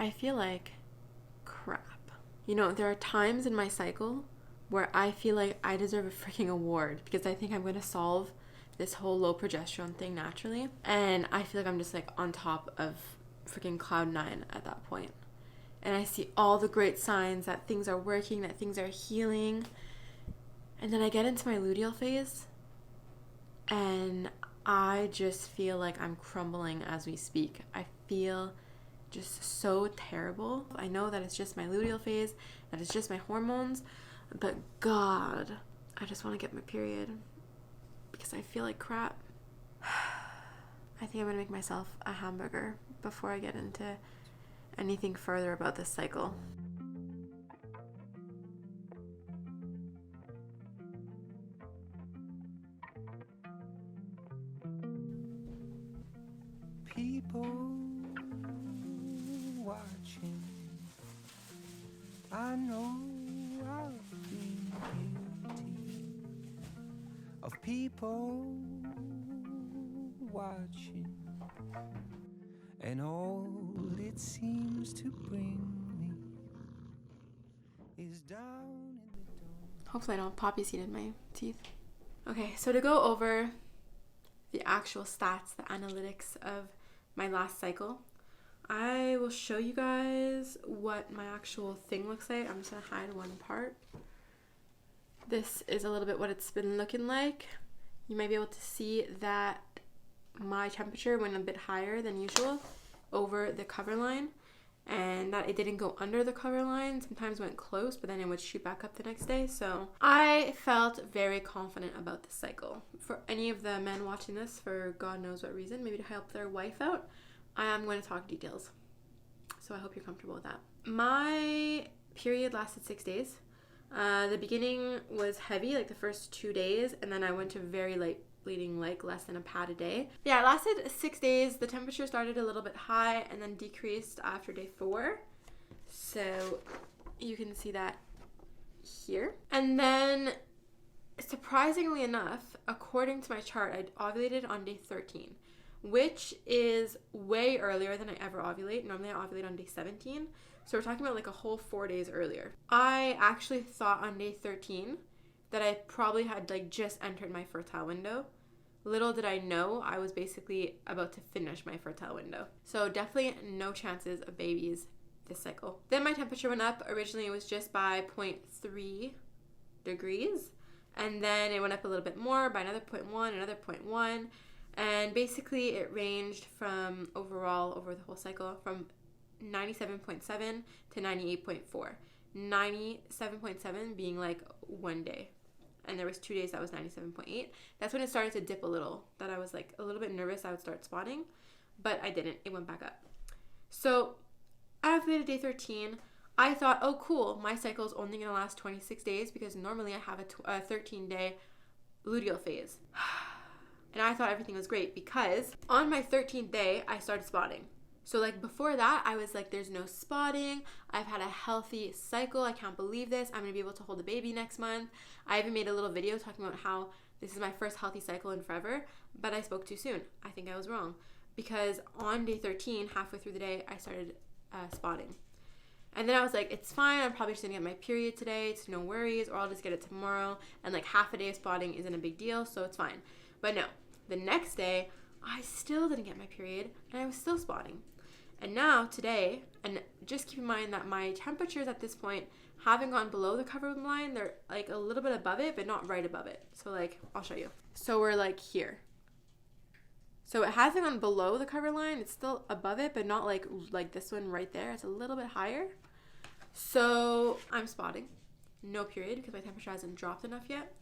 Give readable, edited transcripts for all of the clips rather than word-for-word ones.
I feel like crap. You know, there are times in my cycle where I feel like I deserve a freaking award because I think I'm going to solve this whole low progesterone thing naturally. And I feel like I'm just like on top of freaking cloud nine at that point. And I see all the great signs that things are working, that things are healing. And then I get into my luteal phase and I just feel like I'm crumbling as we speak. I feel just so terrible. I know that it's just my luteal phase, that it's just my hormones, but God, I just want to get my period because I feel like crap. I think I'm gonna make myself a hamburger before I get into anything further about this cycle. People watching, I know I've been guilty of people watching, and all it seems to bring me is down in the dump. Hopefully I don't have poppy seed in my teeth. Okay, so to go over the actual stats, the analytics of my last cycle, I will show you guys what my actual thing looks like. I'm just going to hide one part. This is a little bit what it's been looking like. You might be able to see that my temperature went a bit higher than usual over the cover line, and that it didn't go under the cover line. Sometimes went close, but then it would shoot back up the next day. So I felt very confident about this cycle. For any of the men watching this, for God knows what reason, maybe to help their wife out, I am going to talk details. So I hope you're comfortable with that. My period lasted 6 days. The beginning was heavy, like the first 2 days, and then I went to very light bleeding, like less than a pad a day. Yeah, it lasted 6 days. The temperature started a little bit high and then decreased after day 4. So you can see that here. And then, surprisingly enough, according to my chart, I ovulated on day 13, which is way earlier than I ever ovulate. Normally I ovulate on day 17. So we're talking about like a whole 4 days earlier. I actually thought on day 13 that I probably had like just entered my fertile window. Little did I know I was basically about to finish my fertile window. So definitely no chances of babies this cycle. Then my temperature went up. Originally it was just by 0.3 degrees. And then it went up a little bit more by another 0.1, another 0.1. And basically it ranged from overall over the whole cycle from 97.7 to 98.4. 97.7 being like 1 day. And there was 2 days that was 97.8. That's when it started to dip a little. That I was like a little bit nervous I would start spotting. But I didn't. It went back up. So I ovulated day 13. I thought, oh cool, my cycle is only going to last 26 days because normally I have a 13-day luteal phase. And I thought everything was great because on my 13th day, I started spotting. So like before that, I was like, there's no spotting. I've had a healthy cycle. I can't believe this. I'm going to be able to hold a baby next month. I even made a little video talking about how this is my first healthy cycle in forever, but I spoke too soon. I think I was wrong because on day 13, halfway through the day, I started spotting. And then I was like, it's fine. I'm probably just going to get my period today. It's no worries, or I'll just get it tomorrow. And like half a day of spotting isn't a big deal, so it's fine. But no, the next day, I still didn't get my period and I was still spotting. And now today, and just keep in mind that my temperatures at this point haven't gone below the cover line. They're like a little bit above it, but not right above it. So like, I'll show you. So we're like here. So it hasn't gone below the cover line. It's still above it, but not like this one right there. It's a little bit higher. So I'm spotting. No period because my temperature hasn't dropped enough yet.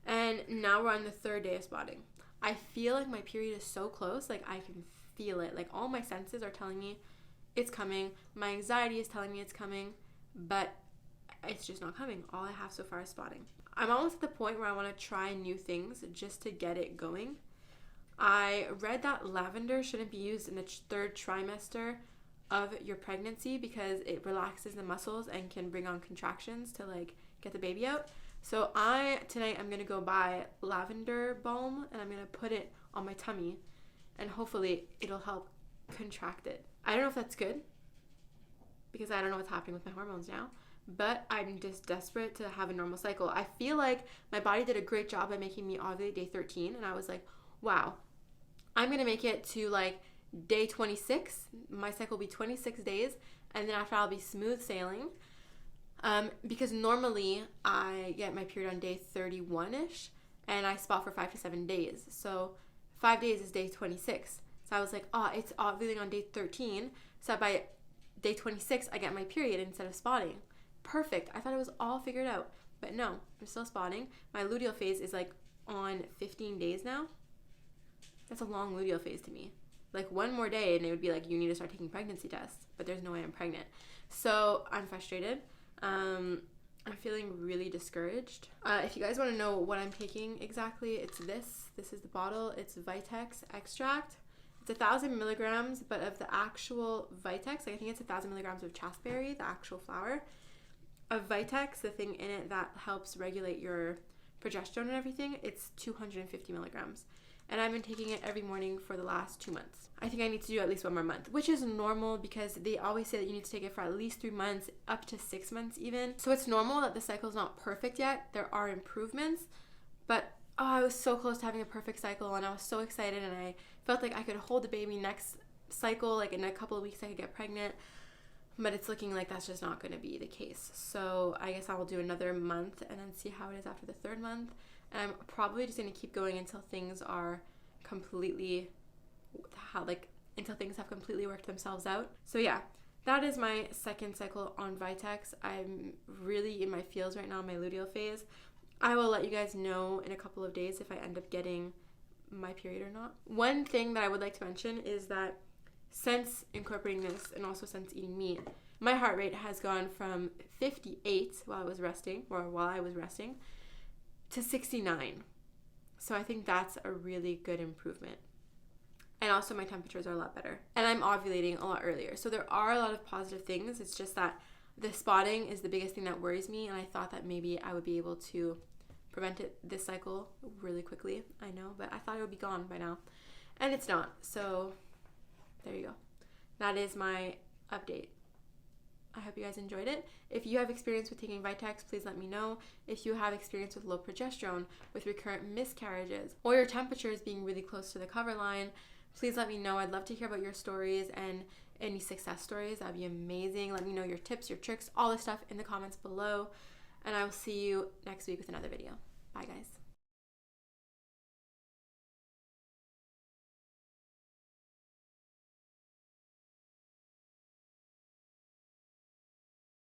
And now we're on the 3rd day of spotting. I feel like my period is so close. Like I can feel it. Like all my senses are telling me it's coming. My anxiety is telling me it's coming, but it's just not coming. All I have so far is spotting. I'm almost at the point where I want to try new things just to get it going. I read that lavender shouldn't be used in the 3rd trimester of your pregnancy because it relaxes the muscles and can bring on contractions to like get the baby out. So tonight I'm going to go buy lavender balm and I'm going to put it on my tummy and hopefully it'll help contract it. I don't know if that's good, because I don't know what's happening with my hormones now. But I'm just desperate to have a normal cycle. I feel like my body did a great job by making me ovulate day 13. And I was like, wow, I'm going to make it to like day 26. My cycle will be 26 days. And then after I'll be smooth sailing. Because normally I get my period on day 31-ish. And I spot for 5 to 7 days. So 5 days is day 26. So I was like, oh, it's ovulating on day 13. So by day 26, I get my period instead of spotting. Perfect. I thought it was all figured out. But no, I'm still spotting. My luteal phase is like on 15 days now. That's a long luteal phase to me. Like one more day and it would be like, you need to start taking pregnancy tests. But there's no way I'm pregnant. So I'm frustrated. I'm feeling really discouraged. If you guys want to know what I'm taking exactly, it's this. This is the bottle. It's Vitex extract. It's 1,000 milligrams, but of the actual Vitex, like I think it's 1,000 milligrams of chasteberry, the actual flower. Of Vitex, the thing in it that helps regulate your progesterone and everything, it's 250 milligrams. And I've been taking it every morning for the last 2 months. I think I need to do at least 1 more month, which is normal because they always say that you need to take it for at least 3 months, up to 6 months even. So it's normal that the cycle's not perfect yet. There are improvements, but I was so close to having a perfect cycle and I was so excited and I felt like I could hold the baby next cycle, like in a couple of weeks I could get pregnant. But it's looking like that's just not going to be the case. So I guess I will do another month and then see how it is after the 3rd month. And I'm probably just going to keep going until things are completely, until things have completely worked themselves out. So yeah, that is my 2nd cycle on Vitex. I'm really in my feels right now, my luteal phase. I will let you guys know in a couple of days if I end up getting my period or not. One thing that I would like to mention is that since incorporating this and also since eating meat, my heart rate has gone from 58 while I was resting to 69. So I think that's a really good improvement. And also my temperatures are a lot better. And I'm ovulating a lot earlier. So there are a lot of positive things. It's just that the spotting is the biggest thing that worries me. And I thought that maybe I would be able to prevent it this cycle really quickly. I know, but I thought it would be gone by now. And it's not. So there you go. That is my update. I hope you guys enjoyed it. If you have experience with taking Vitex, please let me know. If you have experience with low progesterone, with recurrent miscarriages, or your temperatures being really close to the cover line, please let me know. I'd love to hear about your stories and any success stories. That'd be amazing. Let me know your tips, your tricks, all the stuff in the comments below. And I will see you next week with another video. Bye, guys.